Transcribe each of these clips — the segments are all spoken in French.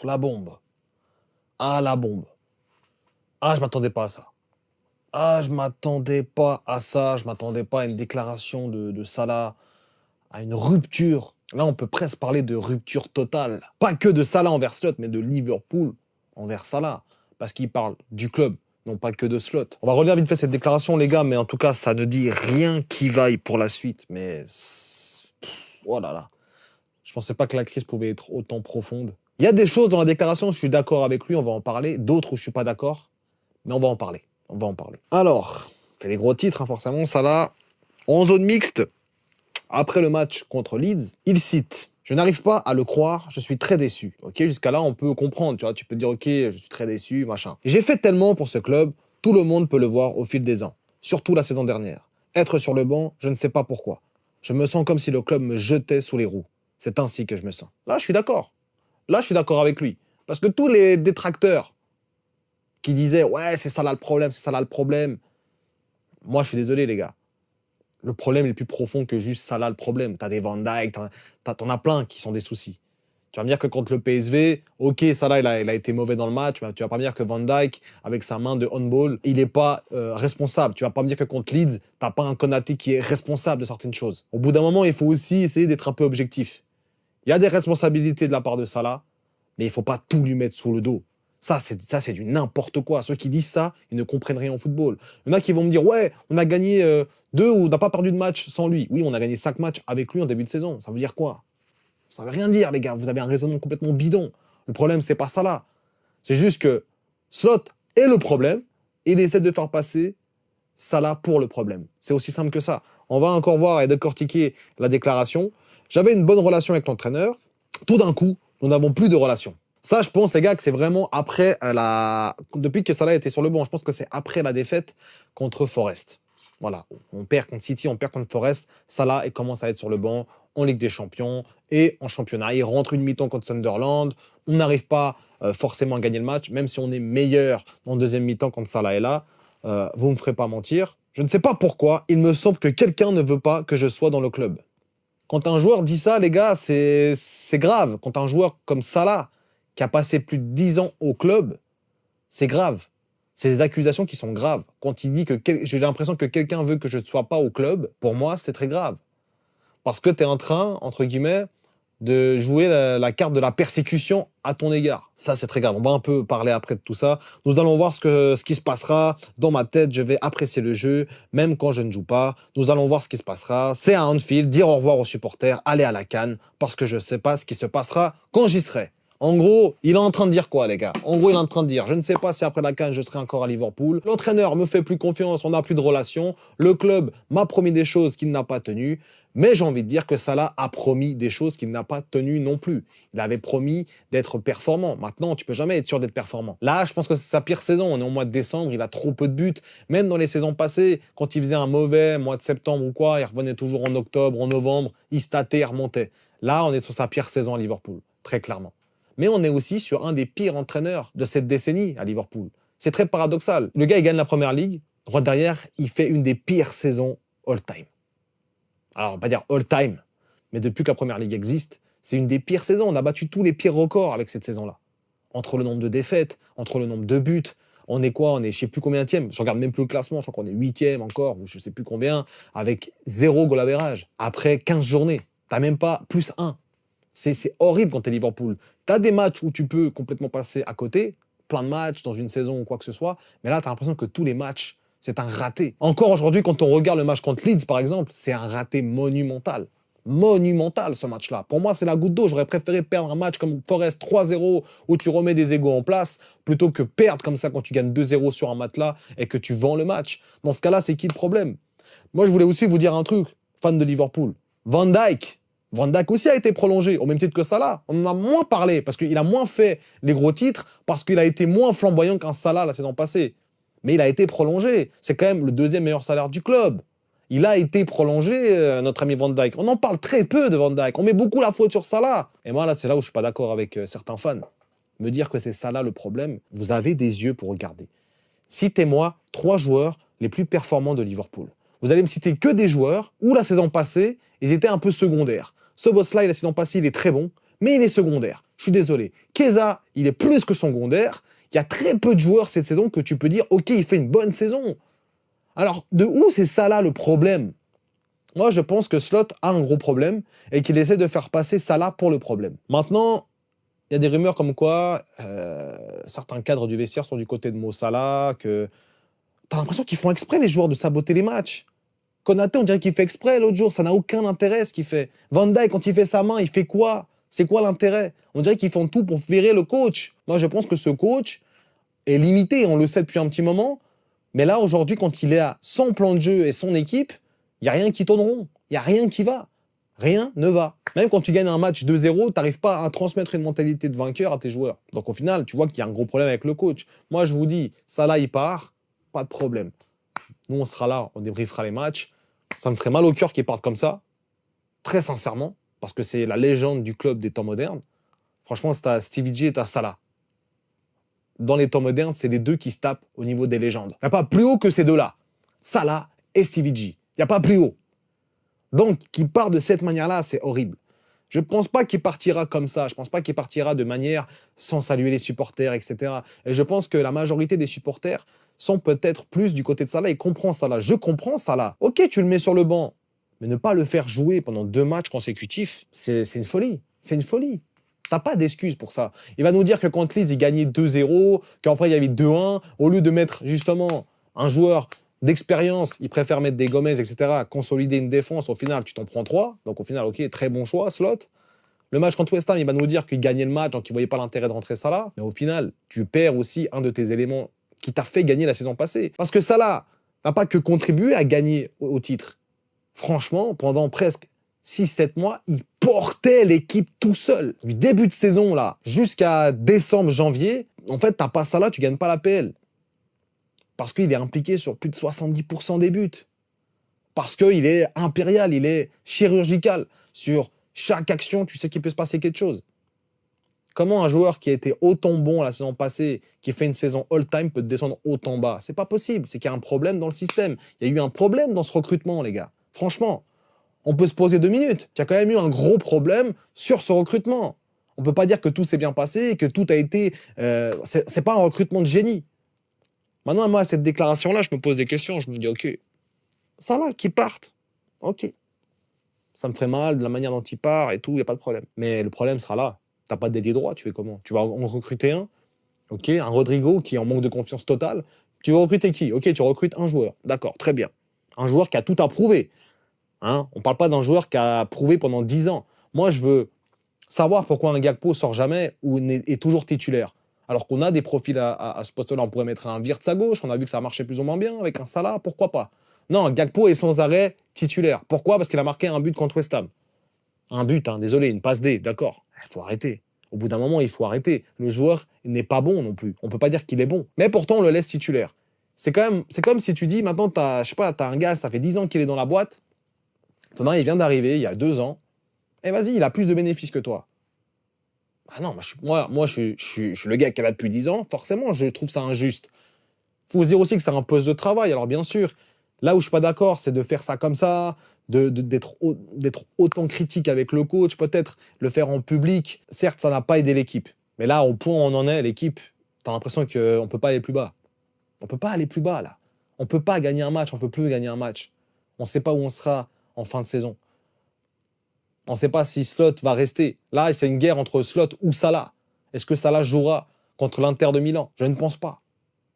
la bombe. Ah, la bombe. Ah, je m'attendais pas à ça. Ah, je m'attendais pas à ça. Je m'attendais pas à une déclaration de Salah, à une rupture. Là, on peut presque parler de rupture totale. Pas que de Salah envers Slot, mais de Liverpool envers Salah. Parce qu'il parle du club, non pas que de Slot. On va relire vite fait cette déclaration, les gars, mais en tout cas, ça ne dit rien qui vaille pour la suite. Mais, oh là là. Je pensais pas que la crise pouvait être autant profonde. Il y a des choses dans la déclaration où je suis d'accord avec lui, on va en parler. D'autres où je suis pas d'accord, mais on va en parler. On va en parler. Alors, c'est les gros titres, hein, forcément. Salah, en zone mixte, après le match contre Leeds, il cite « Je n'arrive pas à le croire, je suis très déçu. » Ok, jusqu'à là, on peut comprendre, tu vois. Tu peux dire « Ok, je suis très déçu, machin. » J'ai fait tellement pour ce club, tout le monde peut le voir au fil des ans. Surtout la saison dernière. Être sur le banc, je ne sais pas pourquoi. Je me sens comme si le club me jetait sous les roues. C'est ainsi que je me sens. Là, je suis d'accord. Là, je suis d'accord avec lui. Parce que tous les détracteurs qui disaient « Ouais, c'est ça là le problème, c'est ça là le problème. » Moi, je suis désolé, les gars. Le problème est plus profond que juste Salah le problème. T'as des Van Dijk, t'en as plein qui sont des soucis. Tu vas me dire que contre le PSV, ok, Salah, il a été mauvais dans le match, mais tu vas pas me dire que Van Dijk, avec sa main de handball, il est pas responsable. Tu vas pas me dire que contre Leeds, t'as pas un Konaté qui est responsable de certaines choses. Au bout d'un moment, il faut aussi essayer d'être un peu objectif. Il y a des responsabilités de la part de Salah, mais il faut pas tout lui mettre sous le dos. Ça, c'est du n'importe quoi. Ceux qui disent ça, ils ne comprennent rien au football. Il y en a qui vont me dire, ouais, on a gagné 2 ou on n'a pas perdu de match sans lui. Oui, on a gagné 5 matchs avec lui en début de saison. Ça veut dire quoi? Ça veut rien dire, les gars. Vous avez un raisonnement complètement bidon. Le problème, c'est pas ça là. C'est juste que Slot est le problème et il essaie de faire passer Salah pour le problème. C'est aussi simple que ça. On va encore voir et décortiquer la déclaration. J'avais une bonne relation avec l'entraîneur. Tout d'un coup, nous n'avons plus de relation. Ça, je pense, les gars, que c'est vraiment après depuis que Salah était sur le banc. Je pense que c'est après la défaite contre Forest. Voilà. On perd contre City, on perd contre Forest. Salah, il commence à être sur le banc en Ligue des Champions et en championnat. Il rentre une mi-temps contre Sunderland. On n'arrive pas forcément à gagner le match, même si on est meilleur en deuxième mi-temps quand Salah est là. Vous ne me ferez pas mentir. Je ne sais pas pourquoi. Il me semble que quelqu'un ne veut pas que je sois dans le club. Quand un joueur dit ça, les gars, c'est grave. Quand un joueur comme Salah, qui a passé plus de 10 ans au club, c'est grave. C'est des accusations qui sont graves. Quand il dit que j'ai l'impression que quelqu'un veut que je ne sois pas au club, pour moi, c'est très grave. Parce que tu es en train, entre guillemets, de jouer la carte de la persécution à ton égard. Ça, c'est très grave. On va un peu parler après de tout ça. Nous allons voir ce qui se passera. Dans ma tête, je vais apprécier le jeu, même quand je ne joue pas. Nous allons voir ce qui se passera. C'est à Anfield, dire au revoir aux supporters, aller à la CAN, parce que je ne sais pas ce qui se passera quand j'y serai. En gros, il est en train de dire quoi, les gars? En gros, il est en train de dire, je ne sais pas si après la CAN, je serai encore à Liverpool. L'entraîneur me fait plus confiance, on n'a plus de relation. Le club m'a promis des choses qu'il n'a pas tenues. Mais j'ai envie de dire que Salah a promis des choses qu'il n'a pas tenues non plus. Il avait promis d'être performant. Maintenant, tu peux jamais être sûr d'être performant. Là, je pense que c'est sa pire saison. On est au mois de décembre, il a trop peu de buts. Même dans les saisons passées, quand il faisait un mauvais mois de septembre ou quoi, il revenait toujours en octobre, en novembre, il statait, il remontait. Là, on est sur sa pire saison à Liverpool, très clairement. Mais on est aussi sur un des pires entraîneurs de cette décennie à Liverpool. C'est très paradoxal. Le gars, il gagne la Première Ligue. Droit derrière, il fait une des pires saisons all-time. Alors, on va pas dire all-time, mais depuis que la Première Ligue existe, c'est une des pires saisons. On a battu tous les pires records avec cette saison-là. Entre le nombre de défaites, entre le nombre de buts, on est quoi? On est je sais plus combienième. Je regarde même plus le classement, je crois qu'on est 8e encore, ou je sais plus combien, avec 0 goal average. Après 15 journées, t'as même pas plus 1. C'est horrible quand t'es Liverpool. T'as des matchs où tu peux complètement passer à côté, plein de matchs dans une saison ou quoi que ce soit, mais là, t'as l'impression que tous les matchs, c'est un raté. Encore aujourd'hui, quand on regarde le match contre Leeds, par exemple, c'est un raté monumental. Monumental, ce match-là. Pour moi, c'est la goutte d'eau. J'aurais préféré perdre un match comme Forest 3-0, où tu remets des égos en place, plutôt que perdre comme ça quand tu gagnes 2-0 sur un match-là et que tu vends le match. Dans ce cas-là, c'est qui le problème? Moi, je voulais aussi vous dire un truc, fan de Liverpool. Van Dijk aussi a été prolongé, au même titre que Salah. On en a moins parlé, parce qu'il a moins fait les gros titres, parce qu'il a été moins flamboyant qu'un Salah la saison passée. Mais il a été prolongé. C'est quand même le 2e meilleur salaire du club. Il a été prolongé, notre ami Van Dijk. On en parle très peu de Van Dijk. On met beaucoup la faute sur Salah. Et moi, là, c'est là où je suis pas d'accord avec certains fans. Me dire que c'est Salah le problème, vous avez des yeux pour regarder. Citez-moi 3 joueurs les plus performants de Liverpool. Vous allez me citer que des joueurs où la saison passée, ils étaient un peu secondaires. Ce boss-là, la saison passée, il est très bon, mais il est secondaire. Je suis désolé. Chiesa, il est plus que secondaire. Il y a très peu de joueurs cette saison que tu peux dire, ok, il fait une bonne saison. Alors, de où c'est Salah le problème? Moi, je pense que Slot a un gros problème et qu'il essaie de faire passer Salah pour le problème. Maintenant, il y a des rumeurs comme quoi certains cadres du vestiaire sont du côté de Mo Salah, que t'as l'impression qu'ils font exprès, les joueurs, de saboter les matchs. Konaté, on dirait qu'il fait exprès l'autre jour, ça n'a aucun intérêt ce qu'il fait. Van Dijk, quand il fait sa main, il fait quoi? C'est quoi l'intérêt? On dirait qu'ils font tout pour virer le coach. Moi, je pense que ce coach est limité, on le sait depuis un petit moment, mais là, aujourd'hui, quand il est à son plan de jeu et son équipe, il n'y a rien qui tourne rond, il n'y a rien qui va. Rien ne va. Même quand tu gagnes un match 2-0, tu n'arrives pas à transmettre une mentalité de vainqueur à tes joueurs. Donc au final, tu vois qu'il y a un gros problème avec le coach. Moi, je vous dis, Salah, il part, pas de problème. Nous, on sera là, on débriefera les matchs. Ça me ferait mal au cœur qu'il parte comme ça, très sincèrement, parce que c'est la légende du club des temps modernes. Franchement, c'est à Stevie G et à Salah. Dans les temps modernes, c'est les deux qui se tapent au niveau des légendes. Il n'y a pas plus haut que ces deux-là. Salah et Stevie G. Il n'y a pas plus haut. Donc, qu'il part de cette manière-là, c'est horrible. Je ne pense pas qu'il partira comme ça. Je ne pense pas qu'il partira de manière sans saluer les supporters, etc. Et je pense que la majorité des supporters sont peut-être plus du côté de Salah et comprend Salah. Je comprends Salah. Ok, tu le mets sur le banc, mais ne pas le faire jouer pendant 2 matchs consécutifs, c'est une folie. C'est une folie. T'as pas d'excuse pour ça. Il va nous dire que contre Leeds, il gagnait 2-0, qu'après il y avait 2-1. Au lieu de mettre justement un joueur d'expérience, il préfère mettre des Gomez, etc., consolider une défense. Au final, tu t'en prends 3. Donc au final, ok, très bon choix, Slot. Le match contre West Ham, il va nous dire qu'il gagnait le match, donc il voyait pas l'intérêt de rentrer Salah. Mais au final, tu perds aussi un de tes éléments qui t'a fait gagner la saison passée. Parce que Salah n'a pas que contribué à gagner au titre. Franchement, pendant presque 6-7 mois, il portait l'équipe tout seul. Du début de saison, là, jusqu'à décembre, janvier, en fait, t'as pas Salah, tu gagnes pas la PL. Parce qu'il est impliqué sur plus de 70% des buts. Parce qu'il est impérial, il est chirurgical. Sur chaque action, tu sais qu'il peut se passer quelque chose. Comment un joueur qui a été autant bon la saison passée, qui fait une saison all-time, peut descendre autant bas? C'est pas possible, c'est qu'il y a un problème dans le système. Il y a eu un problème dans ce recrutement, les gars. Franchement, on peut se poser 2 minutes. Il y a quand même eu un gros problème sur ce recrutement. On peut pas dire que tout s'est bien passé, que tout a été... c'est pas un recrutement de génie. Maintenant, moi, cette déclaration-là, je me pose des questions. Je me dis, ok, ça là, qui partent. Ok. Ça me ferait mal de la manière dont il part et tout, il n'y a pas de problème. Mais le problème sera là. T'as pas de dédié droit, tu fais comment? Tu vas en recruter un, ok, un Rodrigo qui est en manque de confiance totale. Tu vas recruter qui? Ok, tu recrutes un joueur. D'accord, très bien. Un joueur qui a tout à prouver. Hein, on parle pas d'un joueur qui a prouvé pendant 10 ans. Moi, je veux savoir pourquoi un Gakpo sort jamais ou est toujours titulaire. Alors qu'on a des profils à ce poste-là. On pourrait mettre un Wirtz à gauche. On a vu que ça marchait plus ou moins bien avec un Salah. Pourquoi pas? Non, Gakpo est sans arrêt titulaire. Pourquoi? Parce qu'il a marqué un but contre West Ham. Un but, hein, désolé, une passe D, d'accord. Il faut arrêter. Au bout d'un moment, il faut arrêter. Le joueur n'est pas bon non plus. On peut pas dire qu'il est bon. Mais pourtant, on le laisse titulaire. C'est comme si tu dis, maintenant, t'as un gars, ça fait 10 ans qu'il est dans la boîte. Maintenant, il vient d'arriver, il y a 2 ans. Et vas-y, il a plus de bénéfices que toi. Ah non, moi, je suis le gars qui est là depuis 10 ans. Forcément, je trouve ça injuste. Faut se dire aussi que c'est un poste de travail. Alors, bien sûr, là où je suis pas d'accord, c'est de faire ça comme ça, d'être autant critique avec le coach, peut-être le faire en public. Certes, ça n'a pas aidé l'équipe. Mais là, au point où on en est, l'équipe, t'as l'impression qu'on peut pas aller plus bas. On peut pas aller plus bas, là. On peut pas gagner un match, on peut plus gagner un match. On sait pas où on sera en fin de saison. On sait pas si Slot va rester. Là, c'est une guerre entre Slot ou Salah. Est-ce que Salah jouera contre l'Inter de Milan? Je ne pense pas.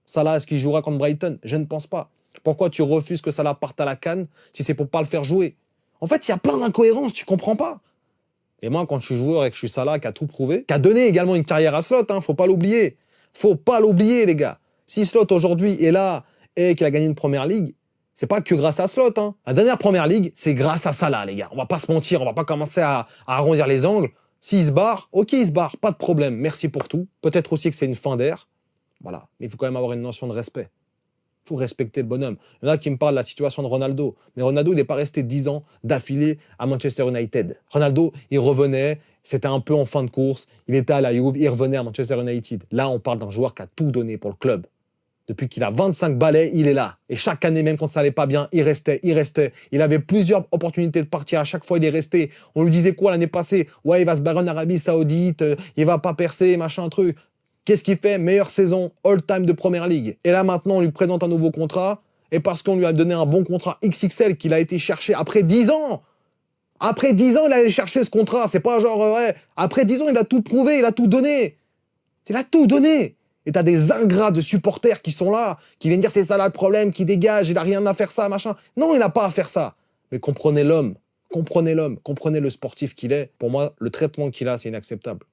Salah, est-ce qu'il jouera contre Brighton? Je ne pense pas. Pourquoi tu refuses que Salah parte à la CAN si c'est pour pas le faire jouer? En fait, il y a plein d'incohérences, tu comprends pas. Et moi, quand je suis joueur et que je suis Salah, qui a tout prouvé, qui a donné également une carrière à Slot, hein, faut pas l'oublier. Faut pas l'oublier, les gars. Si Slot aujourd'hui est là et qu'il a gagné une première ligue, c'est pas que grâce à Slot. Hein. La dernière première ligue, c'est grâce à Salah, les gars. On va pas se mentir, on va pas commencer à arrondir les angles. S'il se barre, ok, il se barre, pas de problème. Merci pour tout. Peut-être aussi que c'est une fin d'air. Voilà. Mais il faut quand même avoir une notion de respect. Il faut respecter le bonhomme. Il y en a qui me parlent de la situation de Ronaldo. Mais Ronaldo, il n'est pas resté 10 ans d'affilée à Manchester United. Ronaldo, il revenait, c'était un peu en fin de course, il était à la Juve, il revenait à Manchester United. Là, on parle d'un joueur qui a tout donné pour le club. Depuis qu'il a 25 balais, il est là. Et chaque année, même quand ça allait pas bien, il restait. Il avait plusieurs opportunités de partir. À chaque fois, il est resté. On lui disait quoi l'année passée? Ouais, il va se barrer en Arabie Saoudite, il va pas percer, machin truc. Qu'est-ce qu'il fait? Meilleure saison all-time de Première Ligue. Et là, maintenant, on lui présente un nouveau contrat. Et parce qu'on lui a donné un bon contrat XXL qu'il a été chercher après 10 ans. Après 10 ans, il allait chercher ce contrat. C'est pas genre, ouais, après 10 ans, il a tout prouvé, il a tout donné. Il a tout donné. Et t'as des ingrats de supporters qui sont là, qui viennent dire c'est ça là le problème, qui dégage, il a rien à faire ça, machin. Non, il n'a pas à faire ça. Mais comprenez l'homme, comprenez le sportif qu'il est. Pour moi, le traitement qu'il a, c'est inacceptable.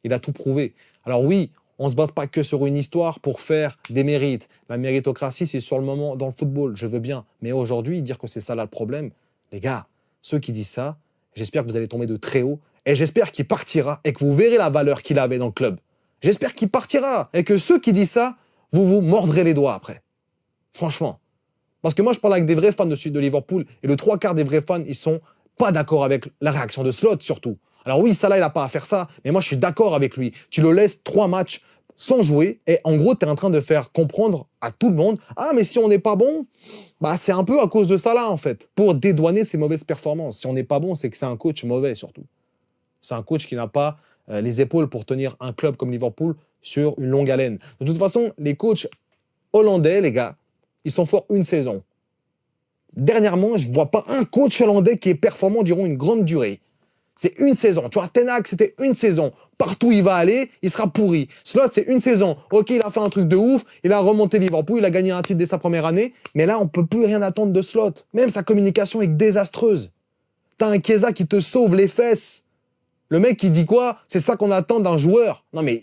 Il a tout prouvé. Alors oui, on se base pas que sur une histoire pour faire des mérites. La méritocratie, c'est sur le moment dans le football, je veux bien. Mais aujourd'hui, dire que c'est ça là le problème, les gars, ceux qui disent ça, j'espère que vous allez tomber de très haut et j'espère qu'il partira et que vous verrez la valeur qu'il avait dans le club. J'espère qu'il partira et que ceux qui disent ça, vous vous mordrez les doigts après. Franchement. Parce que moi, je parle avec des vrais fans de Liverpool et le 3/4 des vrais fans, ils sont pas d'accord avec la réaction de Slot surtout. Alors oui, Salah, il a pas à faire ça, mais moi, je suis d'accord avec lui. Tu le laisses 3 matchs sans jouer et en gros, tu es en train de faire comprendre à tout le monde, ah, mais si on n'est pas bon, bah, c'est un peu à cause de Salah, en fait, pour dédouaner ses mauvaises performances. Si on n'est pas bon, c'est que c'est un coach mauvais, surtout. C'est un coach qui n'a pas les épaules pour tenir un club comme Liverpool sur une longue haleine. De toute façon, les coachs hollandais, les gars, ils sont forts une saison. Dernièrement, je vois pas un coach hollandais qui est performant durant une grande durée. C'est une saison. Tu vois, Ten Hag, c'était une saison. Partout où il va aller, il sera pourri. Slot, c'est une saison. Ok, il a fait un truc de ouf, il a remonté Liverpool, il a gagné un titre dès sa première année, mais là, on peut plus rien attendre de Slot. Même sa communication est désastreuse. T'as un Chiesa qui te sauve les fesses. Le mec qui dit quoi? C'est ça qu'on attend d'un joueur. Non mais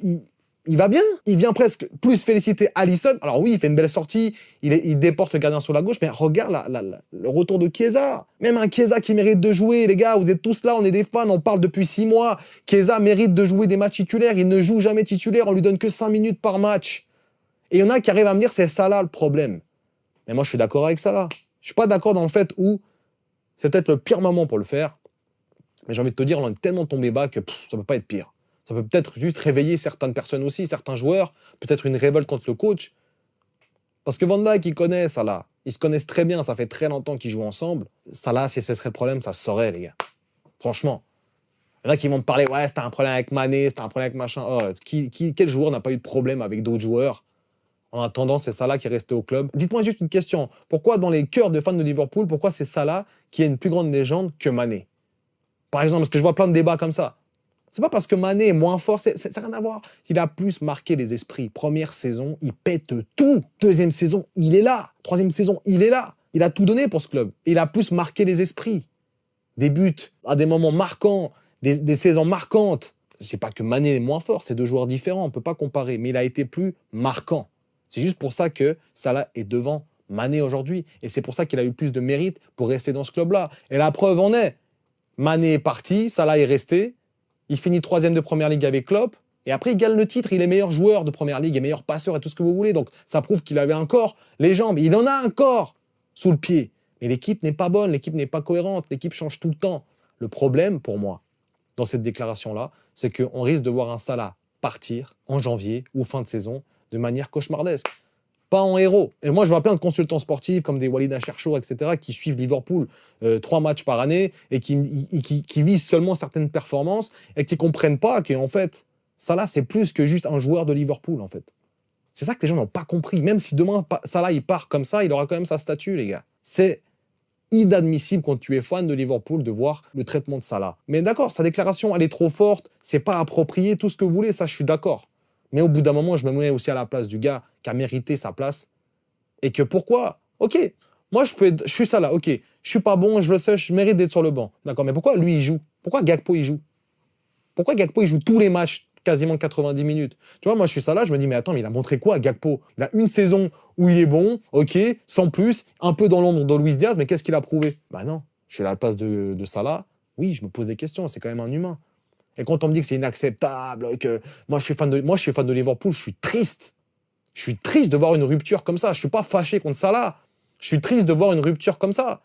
il va bien. Il vient presque plus féliciter Alisson. Alors oui, il fait une belle sortie, il déporte le gardien sur la gauche, mais regarde le retour de Chiesa. Même un Chiesa qui mérite de jouer, les gars, vous êtes tous là, on est des fans, on parle depuis 6 mois. Chiesa mérite de jouer des matchs titulaires, il ne joue jamais titulaire, on lui donne que 5 minutes par match. Et il y en a qui arrivent à me dire c'est ça là le problème. Mais moi je suis d'accord avec ça là. Je suis pas d'accord dans le fait où c'est peut-être le pire moment pour le faire. Mais j'ai envie de te dire, on est tellement tombé bas que ça peut pas être pire. Ça peut peut-être juste réveiller certaines personnes aussi, certains joueurs, peut-être une révolte contre le coach. Parce que Van Dijk, il connaît Salah. Ils se connaissent très bien, ça fait très longtemps qu'ils jouent ensemble. Salah, si ce serait le problème, ça se saurait, les gars. Franchement. Il y en a qui vont me parler, ouais, c'était un problème avec Mané, c'était un problème avec machin. Oh, quel joueur n'a pas eu de problème avec d'autres joueurs? En attendant, c'est Salah qui est resté au club. Dites-moi juste une question. Pourquoi, dans les cœurs de fans de Liverpool, pourquoi c'est Salah qui est une plus grande légende que Mané? Par exemple, parce que je vois plein de débats comme ça. C'est pas parce que Mané est moins fort, ça n'a rien à voir. Il a plus marqué les esprits. Première saison, il pète tout. Deuxième saison, il est là. Troisième saison, il est là. Il a tout donné pour ce club. Il a plus marqué les esprits. Des buts à des moments marquants, des saisons marquantes. C'est pas que Mané est moins fort, c'est deux joueurs différents, on peut pas comparer. Mais il a été plus marquant. C'est juste pour ça que Salah est devant Mané aujourd'hui. Et c'est pour ça qu'il a eu plus de mérite pour rester dans ce club-là. Et la preuve en est. Mané est parti, Salah est resté. Il finit 3e de Première Ligue avec Klopp. Et après, il gagne le titre. Il est meilleur joueur de Première Ligue et meilleur passeur et tout ce que vous voulez. Donc, ça prouve qu'il avait encore les jambes. Il en a encore sous le pied. Mais l'équipe n'est pas bonne, l'équipe n'est pas cohérente, l'équipe change tout le temps. Le problème, pour moi, dans cette déclaration-là, c'est qu'on risque de voir un Salah partir en janvier ou fin de saison de manière cauchemardesque. Pas en héros. Et moi, je vois plein de consultants sportifs comme des Walid Acharchour, etc., qui suivent Liverpool 3 matchs par année et qui visent seulement certaines performances et qui comprennent pas qu'en fait, Salah, c'est plus que juste un joueur de Liverpool, en fait. C'est ça que les gens n'ont pas compris. Même si demain, Salah, il part comme ça, il aura quand même sa statue, les gars. C'est inadmissible quand tu es fan de Liverpool de voir le traitement de Salah. Mais d'accord, sa déclaration, elle est trop forte, c'est pas approprié, tout ce que vous voulez, ça, je suis d'accord. Mais au bout d'un moment, je me mets aussi à la place du gars qui a mérité sa place. Et que pourquoi? Ok, moi je suis ça là, ok, je suis pas bon, je le sais, je mérite d'être sur le banc. D'accord, mais pourquoi lui il joue? Pourquoi Gakpo il joue? Pourquoi Gakpo il joue tous les matchs, quasiment 90 minutes? Tu vois, moi je suis ça là, je me dis, mais attends, mais il a montré quoi Gakpo? Il a une saison où il est bon, ok, sans plus, un peu dans l'ombre de Luis Diaz, mais qu'est-ce qu'il a prouvé? Bah non, je suis à la place de Salah, oui, je me pose des questions, c'est quand même un humain. Et quand on me dit que c'est inacceptable, que moi je suis fan de Liverpool, je suis triste. Je suis triste de voir une rupture comme ça. Je suis pas fâché contre Salah. Je suis triste de voir une rupture comme ça.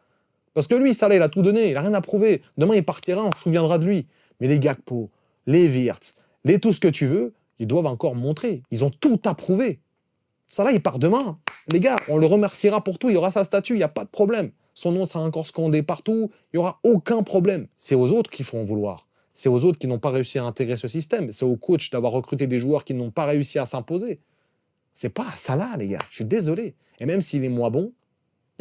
Parce que lui, Salah, il a tout donné, il a rien à prouver. Demain, il partira, on se souviendra de lui. Mais les Gakpo, les Wirtz, tout ce que tu veux, ils doivent encore montrer. Ils ont tout à prouver. Salah, il part demain. Les gars, on le remerciera pour tout. Il y aura sa statue, il n'y a pas de problème. Son nom sera encore scandé partout. Il n'y aura aucun problème. C'est aux autres qui feront vouloir. C'est aux autres qui n'ont pas réussi à intégrer ce système. C'est aux coachs d'avoir recruté des joueurs qui n'ont pas réussi à s'imposer. C'est pas à Salah, les gars. Je suis désolé. Et même s'il est moins bon,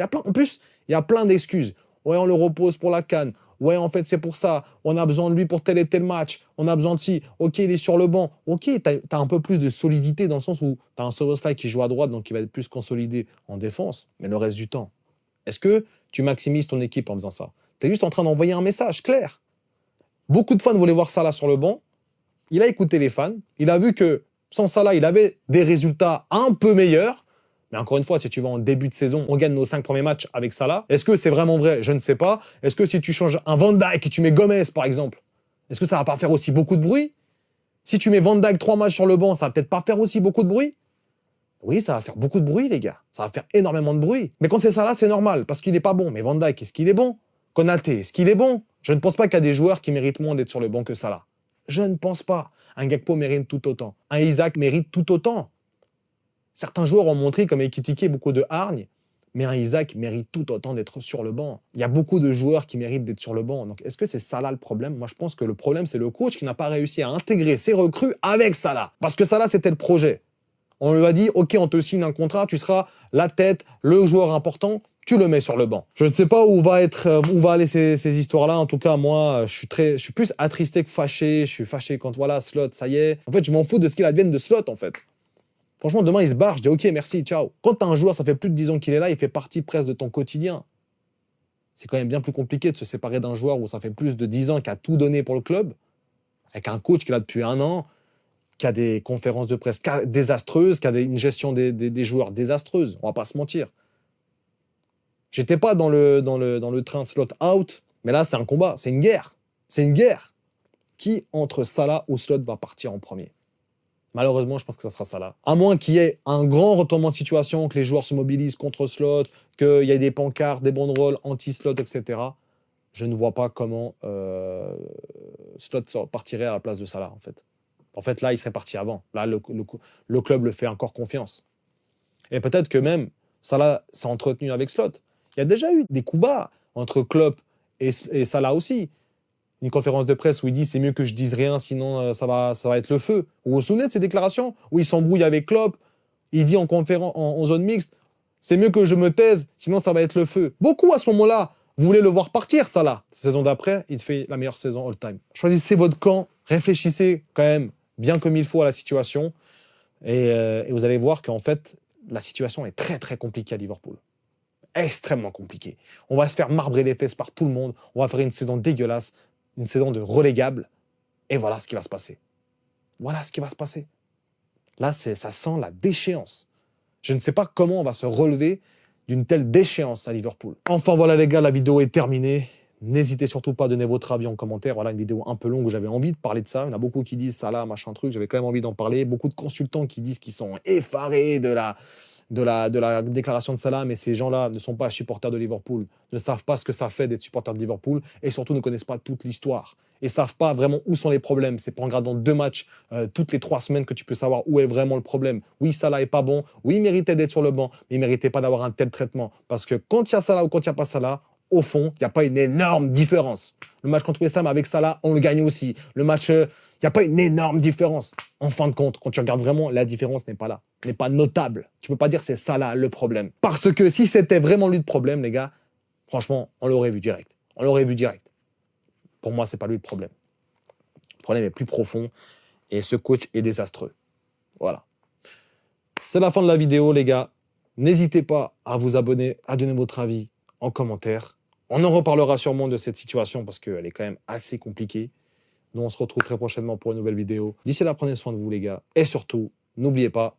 en plus, il y a plein d'excuses. Ouais, on le repose pour la CAN. Ouais, en fait, c'est pour ça. On a besoin de lui pour tel et tel match. On a besoin de si. Ok, il est sur le banc. Ok, t'as un peu plus de solidité dans le sens où t'as un Szoboszlai qui joue à droite, donc il va être plus consolidé en défense. Mais le reste du temps, est-ce que tu maximises ton équipe en faisant ça? T'es juste en train d'envoyer un message clair. Beaucoup de fans voulaient voir Salah sur le banc. Il a écouté les fans. Il a vu que sans Salah, il avait des résultats un peu meilleurs. Mais encore une fois, si tu vas en début de saison, on gagne nos 5 premiers matchs avec Salah. Est-ce que c'est vraiment vrai? Je ne sais pas. Est-ce que si tu changes un Van Dijk et tu mets Gomez, par exemple, est-ce que ça va pas faire aussi beaucoup de bruit? Si tu mets Van Dijk 3 matchs sur le banc, ça va peut-être pas faire aussi beaucoup de bruit? Oui, ça va faire beaucoup de bruit, les gars. Ça va faire énormément de bruit. Mais quand c'est Salah, c'est normal, parce qu'il n'est pas bon. Mais Van Dijk, est-ce qu'il est bon? Konaté, est-ce qu'il est bon? Je ne pense pas qu'il y a des joueurs qui méritent moins d'être sur le banc que Salah. Je ne pense pas. Un Gakpo mérite tout autant. Un Isaac mérite tout autant. Certains joueurs ont montré, comme Ekitike, beaucoup de hargne, mais un Isaac mérite tout autant d'être sur le banc. Il y a beaucoup de joueurs qui méritent d'être sur le banc. Donc, est-ce que c'est Salah le problème? Moi, je pense que le problème, c'est le coach qui n'a pas réussi à intégrer ses recrues avec Salah. Parce que Salah, c'était le projet. On lui a dit, OK, on te signe un contrat, tu seras la tête, le joueur important, tu le mets sur le banc. Je ne sais pas où va aller ces histoires-là. En tout cas, moi, je suis plus attristé que fâché. Je suis fâché quand, voilà, Slot, ça y est. En fait, je m'en fous de ce qu'il advienne de Slot, en fait. Franchement, demain, il se barre, je dis OK, merci, ciao. Quand t'as un joueur, ça fait plus de 10 ans qu'il est là, il fait partie presque de ton quotidien. C'est quand même bien plus compliqué de se séparer d'un joueur où ça fait plus de 10 ans qu'il a tout donné pour le club, avec un coach qui est là depuis 1 an, qui a des conférences de presse désastreuses, qui a une gestion des joueurs désastreuse, on va pas se mentir. J'étais pas dans le train Slot out, mais là, c'est un combat, c'est une guerre. C'est une guerre. Qui, entre Salah ou Slot, va partir en premier? Malheureusement, je pense que ça sera Salah. À moins qu'il y ait un grand retournement de situation, que les joueurs se mobilisent contre Slot, qu'il y ait des pancartes, des banderoles anti-Slot, etc. Je ne vois pas comment Slot partirait à la place de Salah, en fait. En fait, là, il serait parti avant. Là, le club le fait encore confiance. Et peut-être que même Salah s'est entretenu avec Slot. Il y a déjà eu des coups bas entre Klopp et Salah aussi. Une conférence de presse où il dit c'est mieux que je dise rien, sinon ça va être le feu. Vous vous souvenez de ces déclarations où il s'embrouille avec Klopp? Il dit en zone mixte, c'est mieux que je me taise, sinon ça va être le feu. Beaucoup à ce moment-là voulaient le voir partir, Salah. Saison d'après, il fait la meilleure saison all-time. Choisissez votre camp, réfléchissez quand même bien comme il faut à la situation, et vous allez voir qu'en fait, la situation est très très compliquée à Liverpool. Extrêmement compliquée. On va se faire marbrer les fesses par tout le monde, on va faire une saison dégueulasse, une saison de relégable, et voilà ce qui va se passer. Voilà ce qui va se passer. Là, ça sent la déchéance. Je ne sais pas comment on va se relever d'une telle déchéance à Liverpool. Enfin voilà les gars, la vidéo est terminée. N'hésitez surtout pas à donner votre avis en commentaire. Voilà une vidéo un peu longue où j'avais envie de parler de ça. Il y en a beaucoup qui disent ça là, machin truc. J'avais quand même envie d'en parler. Beaucoup de consultants qui disent qu'ils sont effarés de la déclaration de Salah, mais ces gens-là ne sont pas supporters de Liverpool, ne savent pas ce que ça fait d'être supporter de Liverpool, et surtout ne connaissent pas toute l'histoire, et savent pas vraiment où sont les problèmes. C'est pas en regardant 2 matchs toutes les 3 semaines que tu peux savoir où est vraiment le problème. Oui, Salah est pas bon, oui, il méritait d'être sur le banc, mais il méritait pas d'avoir un tel traitement, parce que quand il y a Salah ou quand il n'y a pas Salah, au fond, il n'y a pas une énorme différence. Le match contre West Ham avec Salah, on le gagne aussi. Le match, il n'y a pas une énorme différence. En fin de compte, quand tu regardes vraiment, la différence n'est pas là, n'est pas notable. Tu peux pas dire que c'est Salah le problème. Parce que si c'était vraiment lui le problème, les gars, franchement, on l'aurait vu direct. On l'aurait vu direct. Pour moi, c'est pas lui le problème. Le problème est plus profond et ce coach est désastreux. Voilà. C'est la fin de la vidéo, les gars. N'hésitez pas à vous abonner, à donner votre avis en commentaire. On en reparlera sûrement de cette situation parce qu'elle est quand même assez compliquée. Nous, on se retrouve très prochainement pour une nouvelle vidéo. D'ici là, prenez soin de vous, les gars. Et surtout, n'oubliez pas...